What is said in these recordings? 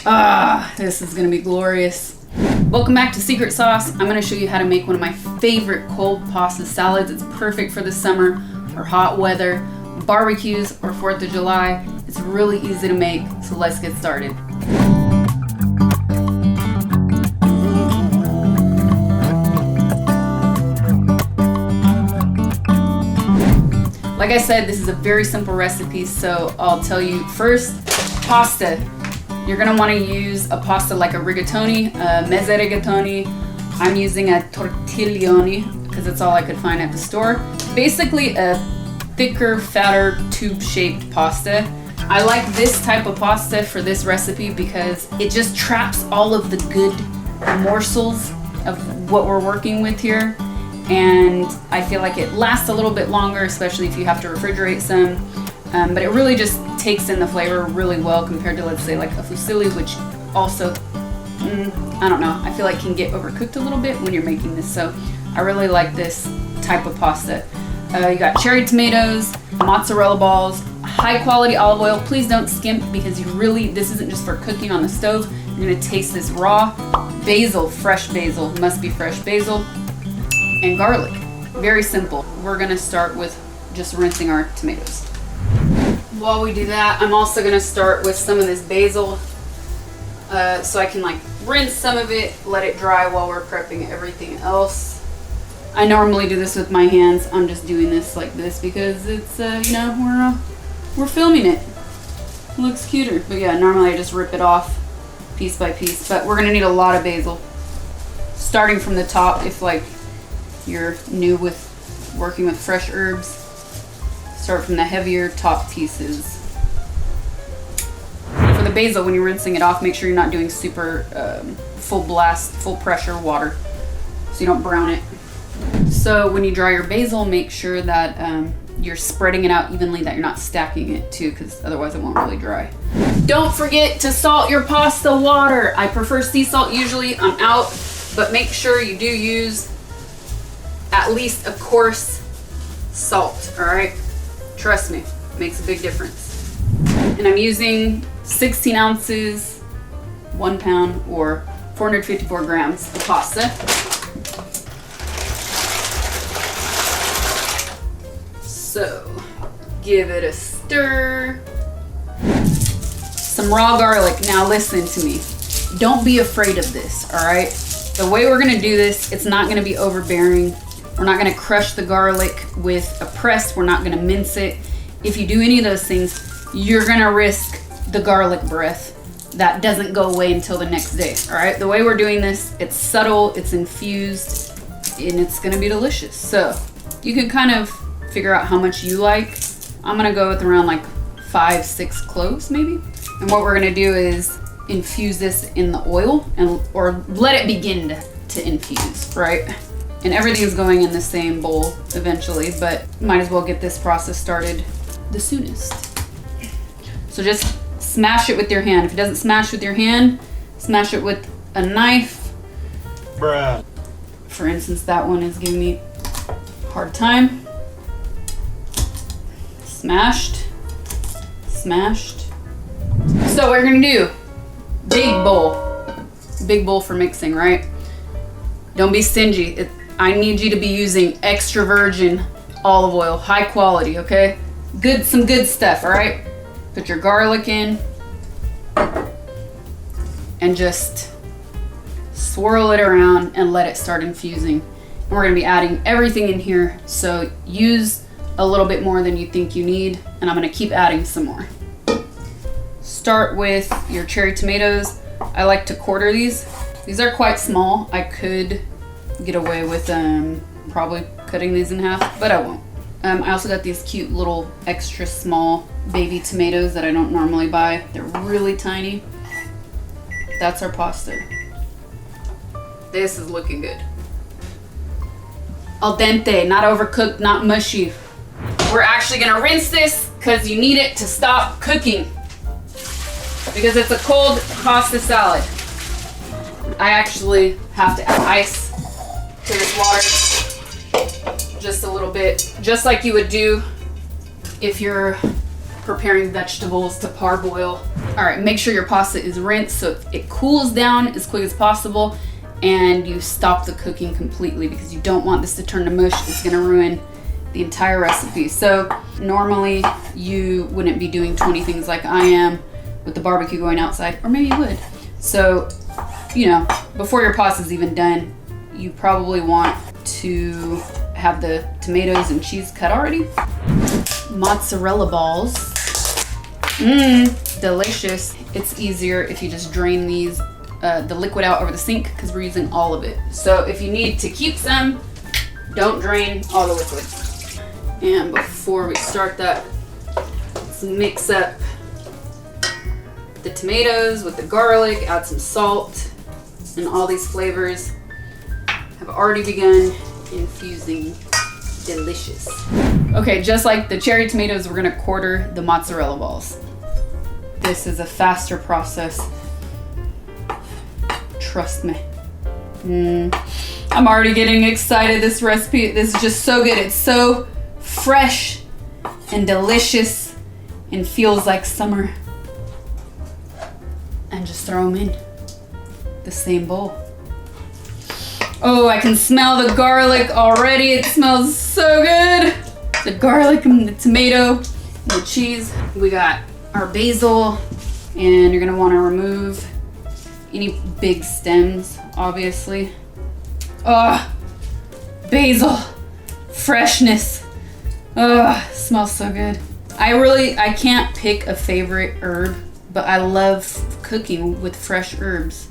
This is gonna be glorious. Welcome back to Secret Sauce. I'm gonna show you how to make one of my favorite cold pasta salads. It's perfect for the summer or hot weather, barbecues, or 4th of July. It's really easy to make, so let's get started. Like I said, this is a very simple recipe, so I'll tell you first, pasta. You're gonna wanna use a pasta like a rigatoni, a mezze rigatoni. I'm using a tortiglione because it's all I could find at the store. Basically a thicker, fatter, tube-shaped pasta. I like this type of pasta for this recipe because it just traps all of the good morsels of what we're working with here. And I feel like it lasts a little bit longer, especially if you have to refrigerate some. But it really just takes in the flavor really well compared to, let's say, like a fusilli, which also, I don't know, I feel like can get overcooked a little bit when you're making this. So I really like this type of pasta. You got cherry tomatoes, mozzarella balls, high quality olive oil. Please don't skimp because this isn't just for cooking on the stove. You're gonna taste this raw. Basil, fresh basil, must be fresh basil. And garlic, very simple. We're gonna start with just rinsing our tomatoes. While we do that, I'm also gonna start with some of this basil so I can like rinse some of it, let it dry while we're prepping everything else. I normally do this with my hands. I'm just doing this like this because it's, we're filming it. It looks cuter. But yeah, normally I just rip it off piece by piece, but we're gonna need a lot of basil. Starting from the top, if like you're new with working with fresh herbs, start from the heavier top pieces. For the basil, when you're rinsing it off, make sure you're not doing super full blast, full pressure water so you don't brown it. So when you dry your basil, make sure that you're spreading it out evenly, that you're not stacking it too, because otherwise it won't really dry. Don't forget to salt your pasta water. I prefer sea salt usually. I'm out, but make sure you do use at least a coarse salt, all right? Trust me, it makes a big difference. And I'm using 16 ounces, 1 pound, or 454 grams of pasta. So, give it a stir. Some raw garlic. Now listen to me. Don't be afraid of this, all right? The way we're gonna do this, it's not gonna be overbearing. We're not gonna crush the garlic with a press. We're not gonna mince it. If you do any of those things, you're gonna risk the garlic breath that doesn't go away until the next day, all right? The way we're doing this, it's subtle, it's infused, and it's gonna be delicious. So you can kind of figure out how much you like. I'm gonna go with around like 5-6 cloves maybe. And what we're gonna do is infuse this in the oil or let it begin to infuse, right? And everything's going in the same bowl eventually, but might as well get this process started the soonest. So just smash it with your hand. If it doesn't smash with your hand, smash it with a knife. Bruh. For instance, that one is giving me a hard time. Smashed, smashed. So what you're gonna do, big bowl for mixing, right? Don't be stingy. I need you to be using extra virgin olive oil, high quality, okay? Some good stuff, all right? Put your garlic in and just swirl it around and let it start infusing. And we're gonna be adding everything in here, so use a little bit more than you think you need, and I'm gonna keep adding some more. Start with your cherry tomatoes. I like to quarter these. These are quite small. I could get away with probably cutting these in half, but I won't. I also got these cute little extra small baby tomatoes that I don't normally buy. They're really tiny. That's our pasta. This is looking good. Al dente, not overcooked, not mushy. We're actually gonna rinse this because you need it to stop cooking because it's a cold pasta salad. I actually have to add ice to this water, just a little bit, just like you would do if you're preparing vegetables to parboil. All right, make sure your pasta is rinsed so it cools down as quick as possible, and you stop the cooking completely because you don't want this to turn to mush. It's gonna ruin the entire recipe. So normally you wouldn't be doing 20 things like I am with the barbecue going outside, or maybe you would. So, you know, before your pasta's even done, you probably want to have the tomatoes and cheese cut already. Mozzarella balls. Delicious. It's easier if you just drain these, the liquid out over the sink because we're using all of it. So if you need to keep some, don't drain all the liquid. And before we start that, let's mix up the tomatoes with the garlic, add some salt, and all these flavors have already begun infusing. Delicious. Okay, just like the cherry tomatoes, we're gonna quarter the mozzarella balls. This is a faster process. Trust me. I'm already getting excited. This recipe, this is just so good. It's so fresh and delicious and feels like summer. And just throw them in the same bowl. Oh, I can smell the garlic already. It smells so good. The garlic and the tomato and the cheese. We got our basil, and you're gonna wanna remove any big stems, obviously. Oh, basil, freshness. Oh, smells so good. I can't pick a favorite herb, but I love cooking with fresh herbs.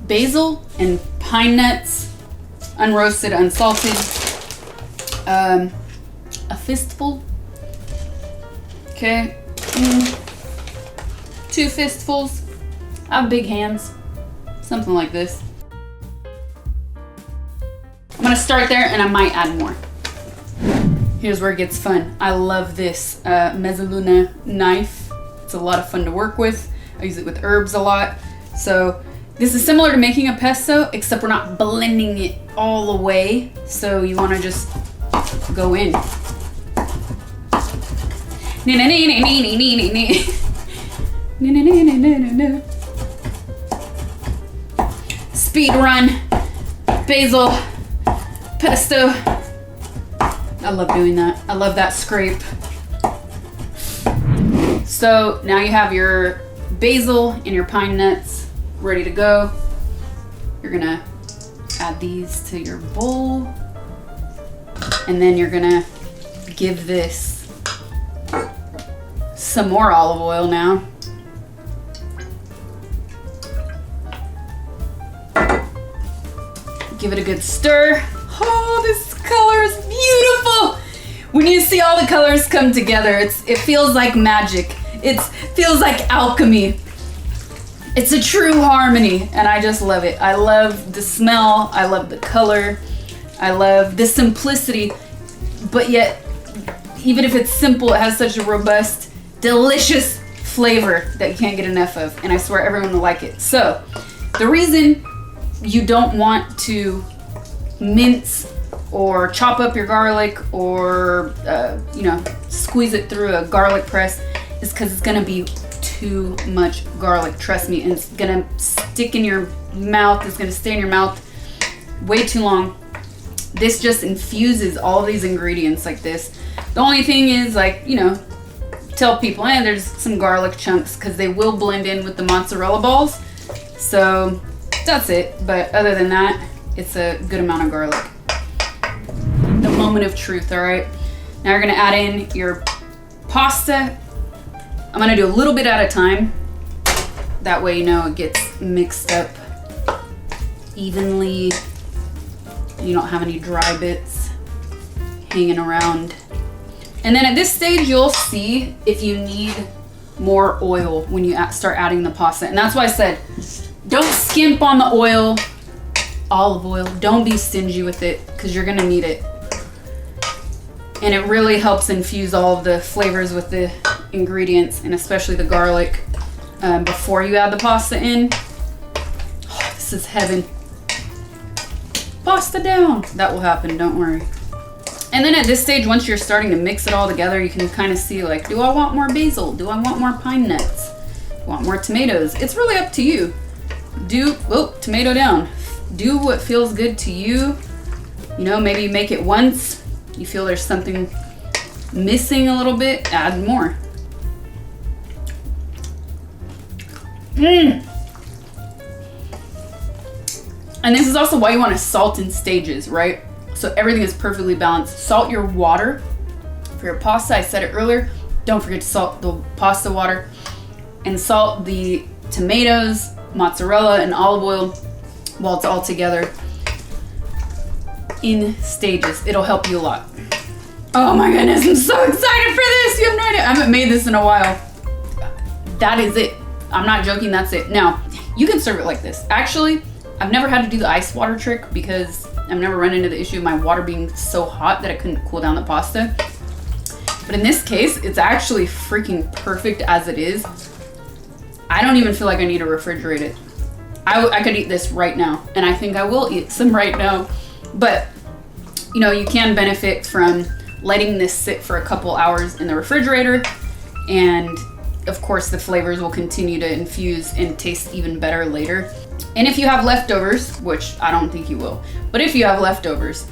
Basil and pine nuts, unroasted, unsalted. A fistful. Okay. 2 fistfuls. I have big hands. Something like this. I'm gonna start there and I might add more. Here's where it gets fun. I love this mezzaluna knife. It's a lot of fun to work with. I use it with herbs a lot. So this is similar to making a pesto, except we're not blending it all the way. So you wanna just go in. Speed run, basil, pesto. I love doing that. I love that scrape. So now you have your basil and your pine nuts ready to go. You're gonna add these to your bowl, and then you're gonna give this some more olive oil now. Give it a good stir. Oh, this color is beautiful. When you see all the colors come together, it feels like magic. It feels like alchemy. It's a true harmony, and I just love it. I love the smell, I love the color, I love the simplicity, but yet, even if it's simple, it has such a robust, delicious flavor that you can't get enough of, and I swear everyone will like it. So, the reason you don't want to mince or chop up your garlic or, squeeze it through a garlic press is because it's gonna be too much garlic, trust me, and it's gonna stick in your mouth, it's gonna stay in your mouth way too long. This just infuses all these ingredients like this. The only thing is, tell people, there's some garlic chunks because they will blend in with the mozzarella balls. So that's it, but other than that, it's a good amount of garlic. The moment of truth, all right? Now you're gonna add in your pasta. I'm gonna do a little bit at a time. That way, it gets mixed up evenly. You don't have any dry bits hanging around. And then at this stage, you'll see if you need more oil when you start adding the pasta. And that's why I said, don't skimp on the oil, olive oil. Don't be stingy with it because you're gonna need it. And it really helps infuse all of the flavors with the ingredients, and especially the garlic, before you add the pasta in. Oh, this is heaven. Pasta down. That will happen, don't worry. And then at this stage, once you're starting to mix it all together, you can kind of see like, do I want more basil? Do I want more pine nuts? Want more tomatoes? It's really up to you. Tomato down. Do what feels good to you. You know, maybe make it once. You feel there's something missing a little bit, add more. And this is also why you want to salt in stages, right? So everything is perfectly balanced. Salt your water for your pasta. I said it earlier. Don't forget to salt the pasta water. And salt the tomatoes, mozzarella, and olive oil while it's all together in stages. It'll help you a lot. Oh my goodness, I'm so excited for this. You have no idea. I haven't made this in a while. That is it. I'm not joking, that's it. Now, you can serve it like this. Actually, I've never had to do the ice water trick because I've never run into the issue of my water being so hot that I couldn't cool down the pasta. But in this case, it's actually freaking perfect as it is. I don't even feel like I need to refrigerate it. I could eat this right now, and I think I will eat some right now. But, you know, you can benefit from letting this sit for a couple hours in the refrigerator, and of course the flavors will continue to infuse and taste even better later. And if you have leftovers, which I don't think you will, but if you have leftovers,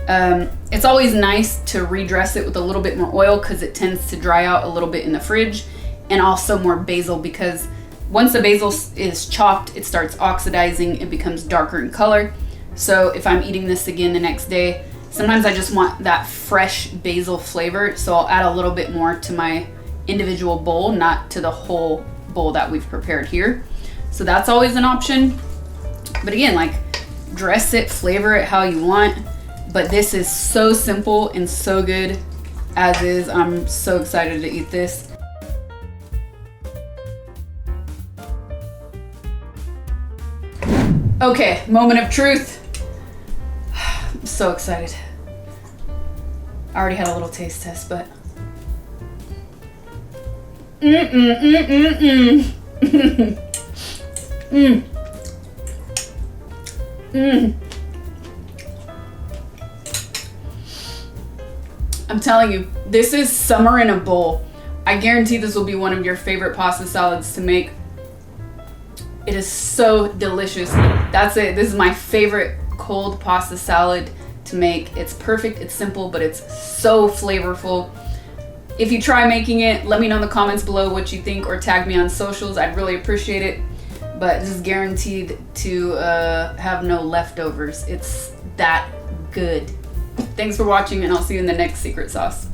it's always nice to redress it with a little bit more oil because it tends to dry out a little bit in the fridge, and also more basil because once the basil is chopped, it starts oxidizing, it becomes darker in color. So if I'm eating this again the next day, sometimes I just want that fresh basil flavor, so I'll add a little bit more to my individual bowl, not to the whole bowl that we've prepared here. So that's always an option. But again, like, dress it, flavor it how you want. But this is so simple and so good as is. I'm so excited to eat this. Okay, moment of truth. I'm so excited. I already had a little taste test, but I'm telling you, this is summer in a bowl. I guarantee this will be one of your favorite pasta salads to make. It is so delicious. That's it. This is my favorite cold pasta salad to make. It's perfect, it's simple, but it's so flavorful. If you try making it, let me know in the comments below what you think or tag me on socials. I'd really appreciate it. But this is guaranteed to have no leftovers. It's that good. Thanks for watching, and I'll see you in the next secret sauce.